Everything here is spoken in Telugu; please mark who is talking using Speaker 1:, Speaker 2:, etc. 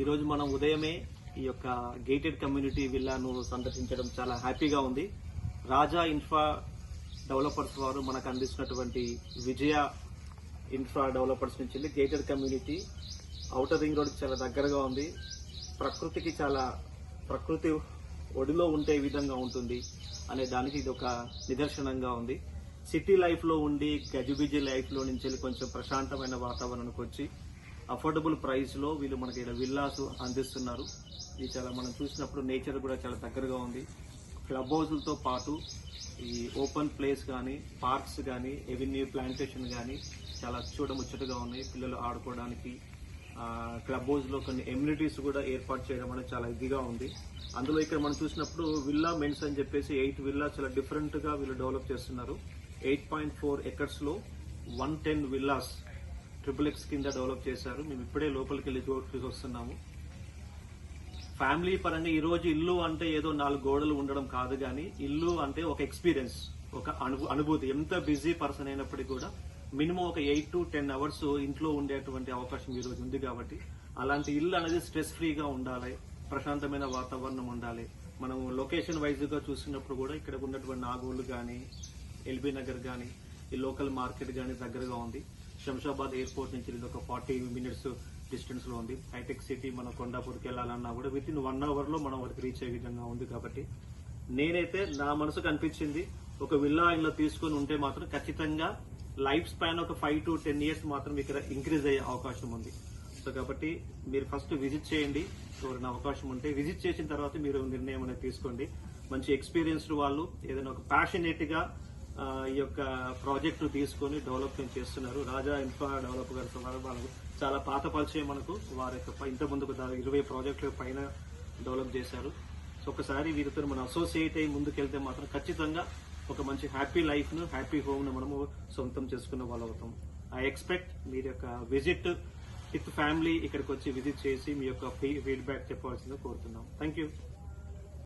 Speaker 1: ఈరోజు మనం ఉదయమే ఈ యొక్క గేటెడ్ కమ్యూనిటీ విల్లాను సందర్శించడం చాలా హ్యాపీగా ఉంది. రాజా ఇన్ఫ్రా డెవలపర్స్ వారు మనకు అందిస్తున్నటువంటి విజయ ఇన్ఫ్రా డెవలపర్స్ నుంచి gated community outer ring road చాలా దగ్గరగా ఉంది. ప్రకృతి ఒడిలో ఉంటే ఈ విధంగా ఉంటుంది అనే దానికి ఇది ఒక నిదర్శనంగా ఉంది. సిటీ లైఫ్ లో ఉండి గజిబిజి లైఫ్ లో నుంచి కొంచెం ప్రశాంతమైన వాతావరణానికి వచ్చి అఫోర్డబుల్ ప్రైస్ లో వీళ్ళు మనకి ఇక్కడ విల్లాస్ అందిస్తున్నారు. ఇది చాలా మనం చూసినప్పుడు నేచర్ కూడా చాలా దగ్గరగా ఉంది. క్లబ్ హౌస్లతో పాటు ఈ ఓపెన్ ప్లేస్ కానీ, పార్క్స్ కానీ, ఎవెన్యూ ప్లాంటేషన్ కానీ చాలా చూడముచ్చటగా ఉన్నాయి. పిల్లలు ఆడుకోవడానికి క్లబ్ హౌస్ లో కొన్ని ఎమ్యూనిటీస్ కూడా ఏర్పాటు చేయడం అనేది చాలా ఇదిగా ఉంది. అందులో ఇక్కడ మనం చూసినప్పుడు విల్లా మెన్స్ అని చెప్పేసి 8 విల్లా చాలా డిఫరెంట్ గా వీళ్ళు డెవలప్ చేస్తున్నారు. 8.4 acres లో 110 విల్లాస్ XXX కింద డెవలప్ చేశారు. మేము ఇప్పుడే లోపలికి వెళ్ళి చూసి వస్తున్నాము. ఫ్యామిలీ పరంగా ఈ రోజు ఇల్లు అంటే ఏదో 4 గోడలు ఉండడం కాదు, కానీ ఇల్లు అంటే ఒక ఎక్స్పీరియన్స్, ఒక అనుభూతి. ఎంత బిజీ పర్సన్ అయినప్పటికీ కూడా మినిమం ఒక 8 to 10 hours ఇంట్లో ఉండేటువంటి అవకాశం ఈ రోజు ఉంది. కాబట్టి అలాంటి ఇల్లు అనేది స్ట్రెస్ ఫ్రీగా ఉండాలి, ప్రశాంతమైన వాతావరణం ఉండాలి. మనం లొకేషన్ వైజ్ గా చూసినప్పుడు కూడా ఇక్కడ ఉన్నటువంటి నాగోలు కానీ, ఎల్బీ నగర్ కానీ, ఈ లోకల్ మార్కెట్ కానీ దగ్గరగా ఉంది. శంషాబాద్ ఎయిర్పోర్ట్ నుంచి ఇది ఒక 40 minutes డిస్టెన్స్ లో ఉంది. హైటెక్ సిటీ మన కొండాపూర్కి వెళ్ళాలన్నా కూడా విత్ ఇన్ 1 hour లో మనం వరకు రీచ్ అయ్యే విధంగా ఉంది. కాబట్టి నేనైతే నా మనసుకు అనిపించింది, ఒక విల్లా ఇంట్లో తీసుకుని ఉంటే మాత్రం ఖచ్చితంగా లైఫ్ స్పాన్ ఒక 5 to 10 years మాత్రం ఇక్కడ ఇంక్రీజ్ అయ్యే అవకాశం ఉంది. సో కాబట్టి మీరు ఫస్ట్ విజిట్ చేయండి. ఎవరైనా అవకాశం ఉంటే విజిట్ చేసిన తర్వాత మీరు నిర్ణయం అనేది తీసుకోండి. మంచి ఎక్స్పీరియన్స్డ్ వాళ్ళు ఏదైనా ఒక ప్యాషనేట్ గా ఈ యొక్క ప్రాజెక్ట్ తీసుకొని డెవలప్మెంట్ చేస్తున్నారు. రాజా ఇన్ఫ్రా డెవలపర్స్ వాళ్ళు చాలా పాత పరిచయం మనకు. వారి యొక్క ఇంత ముందుకు 20 ప్రాజెక్టుల పైన డెవలప్ చేశారు. సో ఒకసారి వీరితో మనం అసోసియేట్ అయ్యి ముందుకెళ్తే మాత్రం ఖచ్చితంగా ఒక మంచి హ్యాపీ లైఫ్ ను, హ్యాపీ హోమ్ ను మనము సొంతం చేసుకున్న వాళ్ళు అవుతాం. ఐ ఎక్స్పెక్ట్ మీరు యొక్క విజిట్ విత్ ఫ్యామిలీ ఇక్కడికి వచ్చి విజిట్ చేసి మీ యొక్క ఫీడ్బ్యాక్ చెప్పవలసిందిగా కోరుతున్నాం. Thank you.